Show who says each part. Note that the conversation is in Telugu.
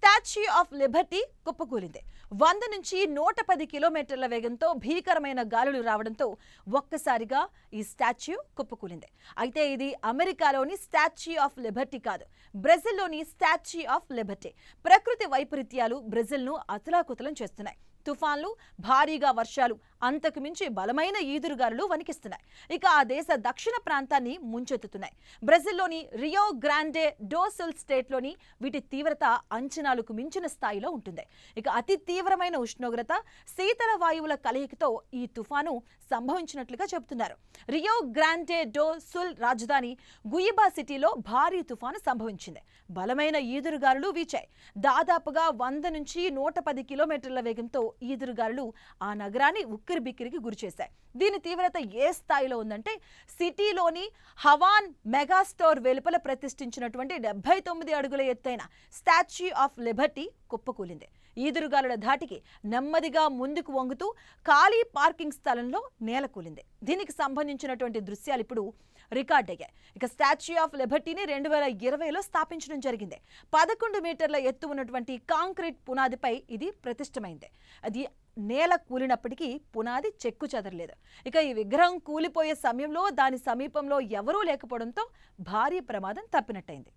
Speaker 1: Statue of Liberty కుప్పకూలింది. 100 నుంచి 110 కిలోమీటర్ల వేగంతో భీకరమైన గాలులు రావడంతో ఒక్కసారిగా ఈ స్టాచ్యూ కుప్పకూలింది. అయితే ఇది అమెరికాలోని స్టాచ్యూ ఆఫ్ లిబర్టీ కాదు, బ్రెజిల్లోని స్టాచ్యూ ఆఫ్ లిబర్టీ. ప్రకృతి వైపరీత్యాలు బ్రెజిల్ను అతలాకుతలం చేస్తున్నాయి. తుఫాన్లు, భారీగా వర్షాలు, అంతకు మించి బలమైన ఈదురుగాలులు వణికిస్తున్నాయి. ఇక ఆ దేశ దక్షిణ ప్రాంతాన్ని ముంచెత్తుతున్నాయి. బ్రెజిల్లోని రియో గ్రాండే డో సుల్ స్టేట్లోని వీటి తీవ్రత అంచనాలకు మించిన స్థాయిలో ఉంటుంది. ఇక అతి తీవ్రమైన ఉష్ణోగ్రత, శీతల వాయువుల కలయికతో ఈ తుఫాను సంభవించినట్లుగా చెబుతున్నారు. రియో గ్రాండే డో సుల్ రాజధాని గుయిబా సిటీలో భారీ తుఫాను సంభవించింది. బలమైన ఈదురుగాలులు వీచాయి. దాదాపుగా 100 నుంచి 110 కిలోమీటర్ల వేగంతో ఈదురుగాలులు ఆ నగరాన్ని ఉక్కిరిబిక్కిరికి గురిచేశాయి. దీని తీవ్రత ఏ స్థాయిలో ఉందంటే సిటీలోని హవాన్ మెగాస్టోర్ వెలుపల ప్రతిష్ఠించినటువంటి 79 అడుగుల ఎత్తైన స్టాచ్యూ ఆఫ్ లిబర్టీ కుప్పకూలింది. ఈదురుగాలుల ధాటికి నెమ్మదిగా ముందుకు వంగుతూ ఖాళీ పార్కింగ్ స్థలంలో నేలకూలింది. దీనికి సంబంధించినటువంటి దృశ్యాలు ఇప్పుడు రికార్డ్ అయ్యాయి. ఇక స్టాచ్యూ ఆఫ్ లిబర్టీని 2020లో స్థాపించడం జరిగింది. 11 మీటర్ల ఎత్తు ఉన్నటువంటి కాంక్రీట్ పునాదిపై ఇది ప్రతిష్టమైంది. అది నేల కూలినప్పటికీ పునాది చెక్కు చెదరలేదు. ఇక ఈ విగ్రహం కూలిపోయే సమయంలో దాని సమీపంలో ఎవరూ లేకపోవడంతో భారీ ప్రమాదం తప్పినట్టయింది.